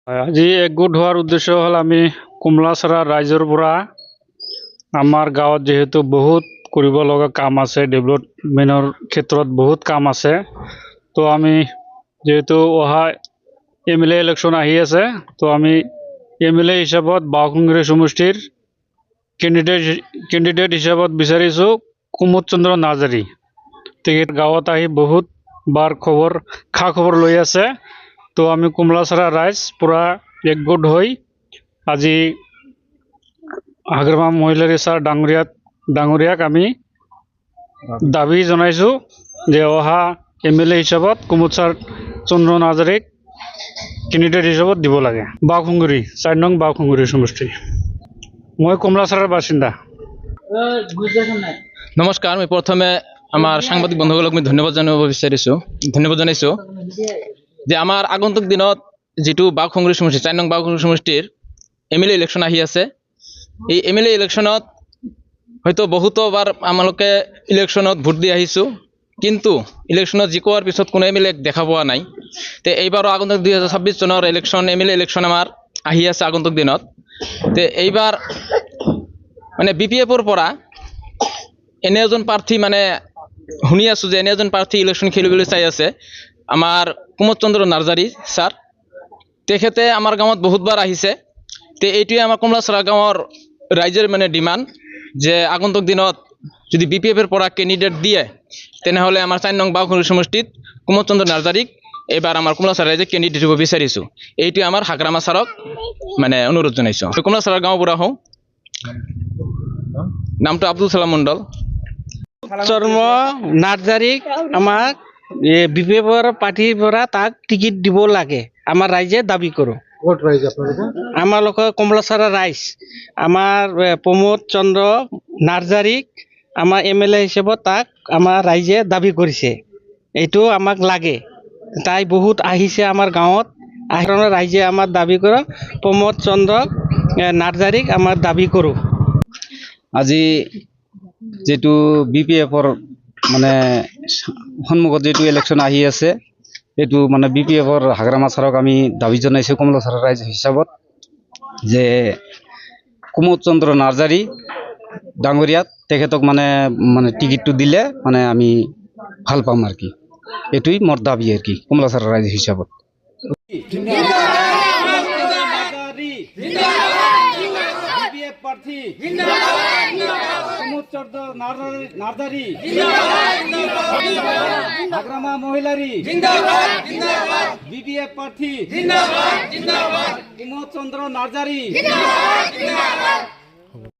আজি একগোট হোৱাৰ উদ্দেশ্য হ'ল আমি কমলাছড়া ৰাইজৰ পৰা আমাৰ গাঁৱত যেহেতু বহুত কৰিব লগা কাম আছে, ডেভেলপমেণ্টৰ ক্ষেত্ৰত বহুত কাম আছে। তো আমি যেহেতু অহা MLA ইলেকশ্যন আহি আছে, তো আমি MLA হিচাপত বাওঁকুংগুৰি সমষ্টিৰ কেণ্ডিডেট হিচাপত বিচাৰিছোঁ কুমুদ চন্দ্ৰ নাৰ্জাৰী। তেখেত গাঁৱত আহি বহুত বাৰ খা খবৰ লৈ আছে। তো আমি কমলাছড়া ৰাইজ পুৰা একগোট হৈ আজি হাগ্ৰামা মহিলাৰী ছাৰ ডাঙৰীয়াক আমি দাবী জনাইছোঁ যে অহা MLA হিচাপত কুমুদ চন্দ্ৰ নাৰ্জাৰীক কেণ্ডিডেট হিচাপত দিব লাগে। বাওঁকুংগুৰি 4 নং বাওঁকুংগুৰি সমষ্টি। মই কমলাছড়াৰ বাসিন্দা। নমস্কাৰ, মই প্ৰথমে আমাৰ সাংবাদিক বন্ধুসকলক মই ধন্যবাদ জনাইছোঁ যে আমাৰ আগন্তুক দিনত যেটো বাওঁকুংগুৰি সমষ্টি 4 নং বাওঁকুংগুৰি সমষ্টিৰ MLA ইলেকশ্যন আহি আছে। এই MLA ইলেকশ্যনত হয়তো বহুতবাৰ আমালোকে ইলেকশ্যনত ভোট দি আহিছোঁ, কিন্তু ইলেকশ্যনত জিকোৱাৰ পিছত কোনো MLA দেখা পোৱা নাই। তে এইবাৰো আগন্তুক 2026 চনৰ MLA ইলেকশ্যন আমাৰ আহি আছে আগন্তুক দিনত। তে এইবাৰ মানে BPFৰ পৰা এনে এজন প্ৰাৰ্থী মানে শুনি আছোঁ যে এনে এজন প্ৰাৰ্থী ইলেকশ্যন খেলিবলৈ চাই আছে, আমাৰ কুমুদ চন্দ্ৰ নাৰ্জাৰী ছাৰ। তেখেতে আমাৰ গাঁৱত বহুতবাৰ আহিছে। তে এইটোৱে আমাৰ কমলাছড়া গাঁৱৰ ৰাইজৰ মানে ডিমাণ্ড যে আগন্তুক দিনত যদি BPFৰ পৰা কেণ্ডিডেট দিয়ে, তেনেহ'লে আমাৰ 4 নং বাওঁকুংগুৰি সমষ্টিত কুমুদ চন্দ্ৰ নাৰ্জাৰীক এইবাৰ আমাৰ কমলাছড়া ৰাইজে কেণ্ডিডেট দিব বিচাৰিছোঁ। এইটোৱে আমাৰ হাগ্ৰামা ছাৰক মানে অনুৰোধ জনাইছোঁ। কমলাছড়া গাঁৱৰ পৰা হওঁ, নামটো আব্দুল সালাম মণ্ডল। চন্দ্ৰ নাৰ্জাৰীক আমাক BPFৰ পাৰ্টিৰ পৰা তাক টিকেট দিব লাগে, আমাৰ ৰাইজে দাবী কৰোঁ। আমালোকৰ কমলাছড়া ৰাইজ আমাৰ প্ৰমোদ চন্দ্ৰ নাৰ্জাৰীক আমাৰ MLA হিচাপত তাক আমাৰ ৰাইজে দাবী কৰিছে। এইটো আমাক লাগে। তাই বহুত আহিছে আমাৰ গাঁৱত, ৰাইজে আমাৰ দাবী কৰোঁ প্ৰমোদ চন্দ্ৰ নাৰ্জাৰীক আমাৰ দাবী কৰোঁ। আজি যেটো BPFৰ মানে সন্মুখত যেটো ইলেকশ্যন আহি আছে, এইটো মানে BPFৰ হাগ্ৰামা ছাৰক আমি দাবী জনাইছোঁ কমলাছড়া ৰাইজ হিচাপত যে কুমুদ চন্দ্ৰ নাৰ্জাৰী ডাঙৰীয়াক তেখেতক মানে টিকেটটো দিলে মানে আমি ভাল পাম আর কি। এটুই মোর দাবি আর কি কমলাছড়া রাইজ হিসাবত। হাগ্রামা মহিলারী BPF প্রার্থী কুমুদ চন্দ্র নার্জারী